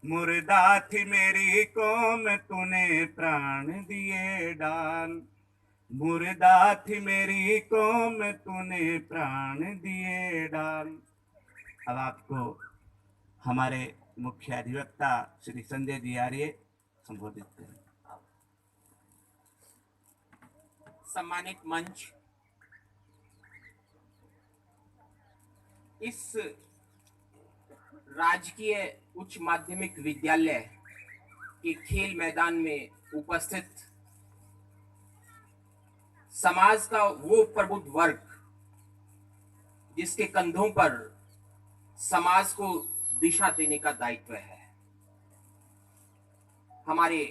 मुर्दा थी मेरी कौम तूने प्राण दिए डाल। मुर्दा थी मेरी कौम तूने प्राण दिए डाल। अब आपको हमारे मुख्य अधिवक्ता श्री संजय जी आर्य संबोधित करें। सम्मानित मंच, इस राजकीय उच्च माध्यमिक विद्यालय के खेल मैदान में उपस्थित समाज का वो प्रबुद्ध वर्ग जिसके कंधों पर समाज को दिशा देने का दायित्व है, हमारे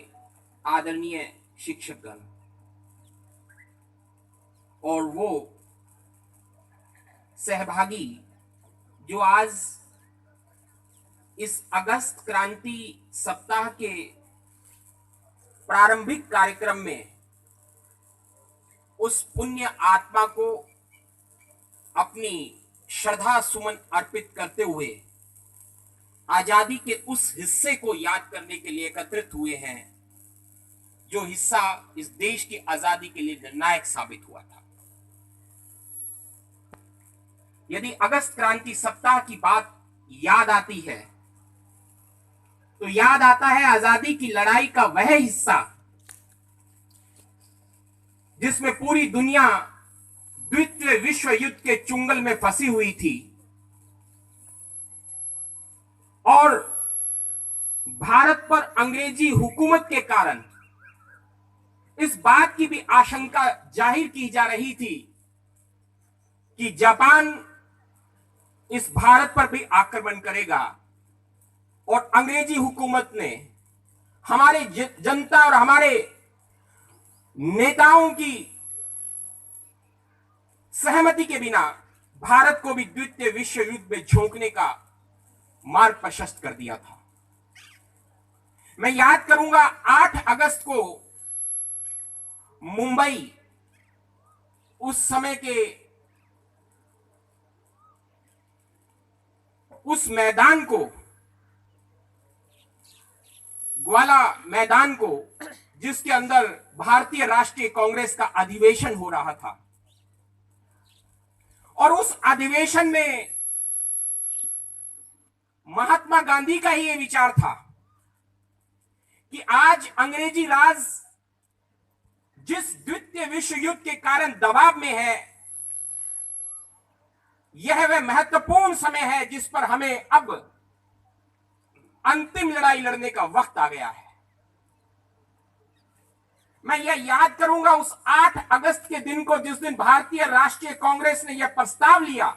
आदरणीय शिक्षकगण और वो सहभागी जो आज इस अगस्त क्रांति सप्ताह के प्रारंभिक कार्यक्रम में उस पुण्य आत्मा को अपनी श्रद्धा सुमन अर्पित करते हुए आजादी के उस हिस्से को याद करने के लिए एकत्रित हुए हैं जो हिस्सा इस देश की आजादी के लिए निर्णायक साबित हुआ था। यदि अगस्त क्रांति सप्ताह की बात याद आती है तो याद आता है आजादी की लड़ाई का वह हिस्सा जिसमें पूरी दुनिया द्वितीय विश्व युद्ध के चुंगल में फंसी हुई थी और भारत पर अंग्रेजी हुकूमत के कारण इस बात की भी आशंका जाहिर की जा रही थी कि जापान इस भारत पर भी आक्रमण करेगा और अंग्रेजी हुकूमत ने हमारे जनता और हमारे नेताओं की सहमति के बिना भारत को भी द्वितीय विश्व युद्ध में झोंकने का मार्ग प्रशस्त कर दिया था। मैं याद करूंगा 8 अगस्त को मुंबई उस समय के उस मैदान को, ग्वाला मैदान को, जिसके अंदर भारतीय राष्ट्रीय कांग्रेस का अधिवेशन हो रहा था और उस अधिवेशन में महात्मा गांधी का ही यह विचार था कि आज अंग्रेजी राज जिस द्वितीय विश्व युद्ध के कारण दबाव में है, यह वह महत्वपूर्ण समय है जिस पर हमें अब अंतिम लड़ाई लड़ने का वक्त आ गया है। मैं यह याद करूंगा उस 8 अगस्त के दिन को जिस दिन भारतीय राष्ट्रीय कांग्रेस ने यह प्रस्ताव लिया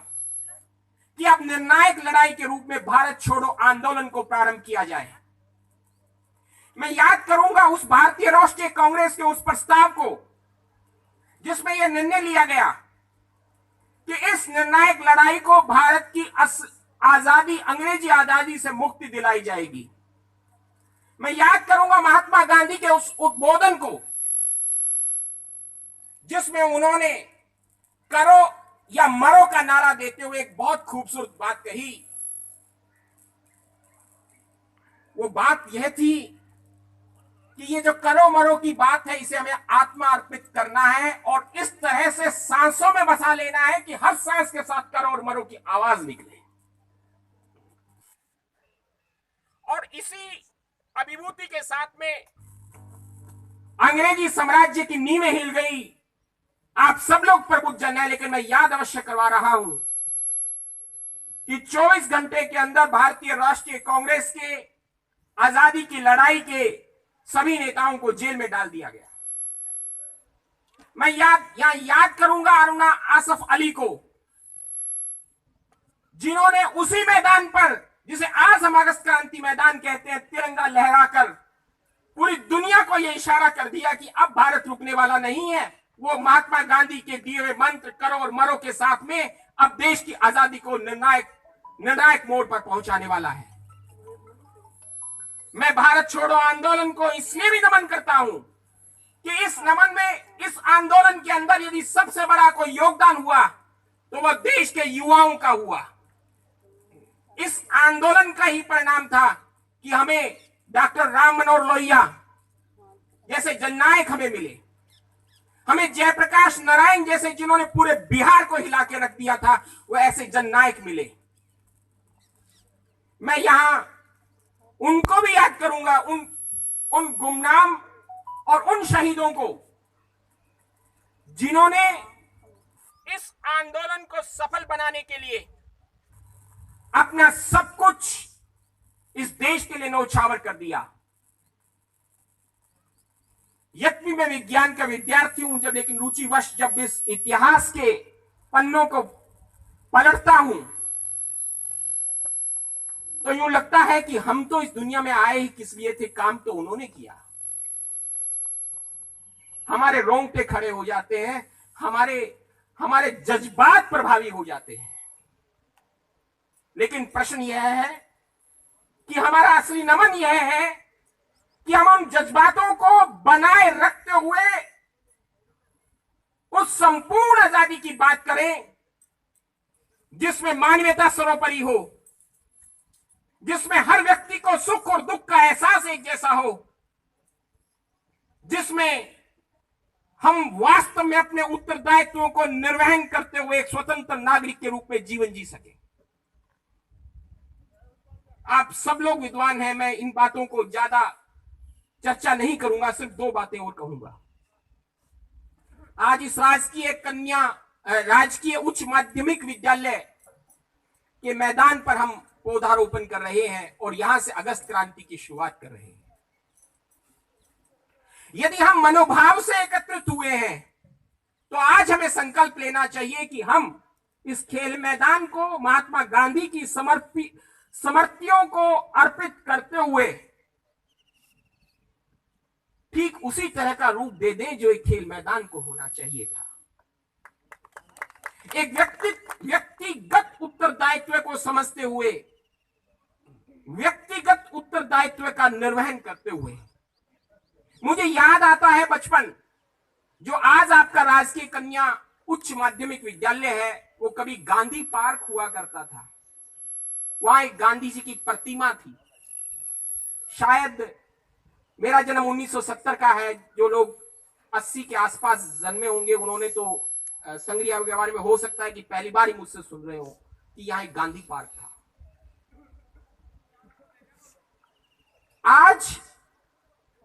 कि अब निर्णायक लड़ाई के रूप में भारत छोड़ो आंदोलन को प्रारंभ किया जाए। मैं याद करूंगा उस भारतीय राष्ट्रीय कांग्रेस के उस प्रस्ताव को जिसमें यह निर्णय लिया गया कि इस निर्णायक लड़ाई को भारत की आजादी, अंग्रेजी आजादी से मुक्ति दिलाई जाएगी। मैं याद करूंगा महात्मा गांधी के उस उद्बोधन को जिसमें उन्होंने करो या मरो का नारा देते हुए एक बहुत खूबसूरत बात कही। वो बात यह थी कि ये जो करो मरो की बात है इसे हमें आत्मा अर्पित करना है और इस तरह से सांसों में बसा लेना है कि हर सांस के साथ करो और मरो की आवाज निकले। और इसी अभिभूति के साथ में अंग्रेजी साम्राज्य की नींवें हिल गई। आप सब लोग प्रबुद्ध जन हैं, लेकिन मैं याद अवश्य करवा रहा हूं कि 24 घंटे के अंदर भारतीय राष्ट्रीय कांग्रेस के आजादी की लड़ाई के सभी नेताओं को जेल में डाल दिया गया। मैं यहां याद करूंगा अरुणा आसफ अली को, जिन्होंने उसी मैदान पर, जिसे आज हम अगस्त क्रांति मैदान कहते हैं, तिरंगा लहराकर पूरी दुनिया को यह इशारा कर दिया कि अब भारत रुकने वाला नहीं है। वो महात्मा गांधी के दिए हुए मंत्र करो और मरो के साथ में अब देश की आजादी को निर्णायक मोड़ पर पहुंचाने वाला है। मैं भारत छोड़ो आंदोलन को इसलिए भी नमन करता हूं कि इस नमन में, इस आंदोलन के अंदर यदि सबसे बड़ा कोई योगदान हुआ तो वह देश के युवाओं का हुआ। इस आंदोलन का ही परिणाम था कि हमें डॉक्टर राम मनोहर लोहिया जैसे जननायक हमें मिले, हमें जयप्रकाश नारायण जैसे जिन्होंने पूरे बिहार को हिला के रख दिया था, वो ऐसे जननायक मिले। मैं यहां उनको भी याद करूंगा, उन गुमनाम और उन शहीदों को जिन्होंने इस आंदोलन को सफल बनाने के लिए अपना सब कुछ इस देश के लिए न्यौछावर कर दिया। यद्यपि मैं विज्ञान का विद्यार्थी हूं, जब लेकिन रुचिवश जब इस इतिहास के पन्नों को पलटता हूं तो यूं लगता है कि हम तो इस दुनिया में आए ही किस लिए थे, काम तो उन्होंने किया। हमारे रोंगटे खड़े हो जाते हैं, हमारे जज्बात प्रभावी हो जाते हैं। लेकिन प्रश्न यह है कि हमारा असली नमन यह है कि हम उन जज्बातों को बनाए रखते हुए उस संपूर्ण आजादी की बात करें जिसमें मानवीयता सर्वोपरि हो, जिसमें हर व्यक्ति को सुख और दुख का एहसास एक जैसा हो, जिसमें हम वास्तव में अपने उत्तरदायित्वों को निर्वहन करते हुए एक स्वतंत्र नागरिक के रूप में जीवन जी सके। आप सब लोग विद्वान हैं, मैं इन बातों को ज्यादा चर्चा नहीं करूंगा, सिर्फ दो बातें और कहूंगा। आज इस राजकीय उच्च माध्यमिक विद्यालय के मैदान पर हम पौधारोपण कर रहे हैं और यहां से अगस्त क्रांति की शुरुआत कर रहे हैं। यदि हम मनोभाव से एकत्रित हुए हैं तो आज हमें संकल्प लेना चाहिए कि हम इस खेल मैदान को महात्मा गांधी की समर्पियों को अर्पित करते हुए ठीक उसी तरह का रूप दे दें जो एक खेल मैदान को होना चाहिए था। एक व्यक्तिगत उत्तरदायित्व को समझते हुए, व्यक्तिगत उत्तरदायित्व का निर्वहन करते हुए। मुझे याद आता है बचपन, जो आज आपका राजकीय कन्या उच्च माध्यमिक विद्यालय है, वो कभी गांधी पार्क हुआ करता था। वहां एक गांधी जी की प्रतिमा थी। शायद मेरा जन्म 1970 का है, जो लोग 80 के आसपास जन्मे होंगे उन्होंने तो संग्रिया के बारे में हो सकता है कि पहली बार ही मुझसे सुन रहे हो कि यहाँ एक गांधी पार्क था। आज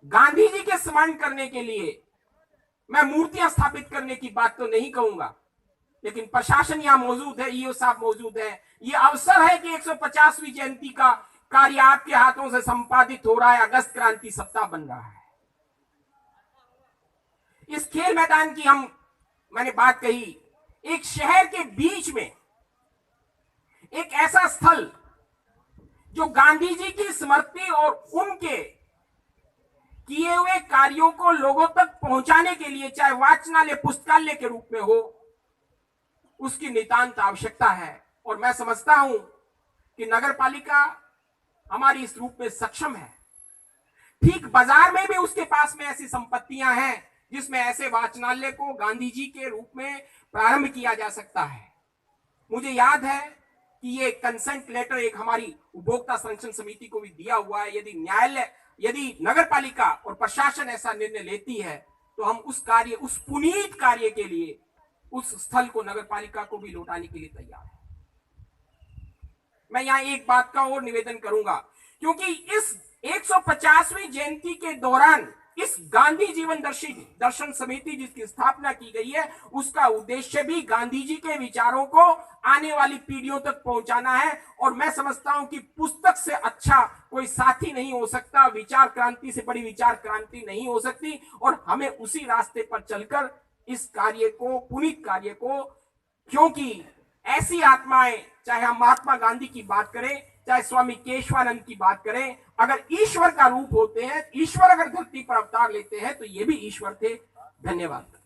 गांधी जी के स्मरण करने के लिए मैं मूर्तियां स्थापित करने की बात तो नहीं कहूंगा, लेकिन प्रशासन यहां मौजूद है, ईओ साहब मौजूद है। ये अवसर है कि 150वीं जयंती का कार्य आपके हाथों से संपादित हो रहा है, अगस्त क्रांति सप्ताह बन रहा है। इस खेल मैदान की मैंने बात कही, एक शहर के बीच में एक ऐसा स्थल जो गांधी जी की स्मृति और उनके किए हुए कार्यों को लोगों तक पहुंचाने के लिए, चाहे वाचनालय पुस्तकालय के रूप में हो, उसकी नितांत आवश्यकता है। और मैं समझता हूं कि नगर पालिका हमारी इस रूप में सक्षम है। ठीक बाजार में भी उसके पास में ऐसी संपत्तियां हैं जिसमें ऐसे वाचनालय को गांधी जी के रूप में प्रारंभ किया जा सकता है। मुझे याद है कि ये कंसेंट लेटर एक हमारी उपभोक्ता संरक्षण समिति को भी दिया हुआ है। यदि नगर पालिका और प्रशासन ऐसा निर्णय लेती है तो हम उस पुनीत कार्य के लिए उस स्थल को नगर पालिका को भी लौटाने के लिए तैयार है। मैं यहां एक बात का और निवेदन करूंगा, क्योंकि इस 150वीं जयंती के दौरान इस गांधी जीवन दर्शन समिति जिसकी स्थापना की गई है, उसका उद्देश्य भी गांधी जी के विचारों को आने वाली पीढ़ियों तक पहुंचाना है। और मैं समझता हूं कि पुस्तक से अच्छा कोई साथी नहीं हो सकता, विचार क्रांति से बड़ी विचार क्रांति नहीं हो सकती। और हमें उसी रास्ते पर चलकर इस कार्य को, पुनीत कार्य को, क्योंकि ऐसी आत्माएं, चाहे हम महात्मा गांधी की बात करें, चाहे स्वामी केशवानंद की बात करें, अगर ईश्वर का रूप होते हैं, ईश्वर अगर धरती पर अवतार लेते हैं तो ये भी ईश्वर थे। धन्यवाद।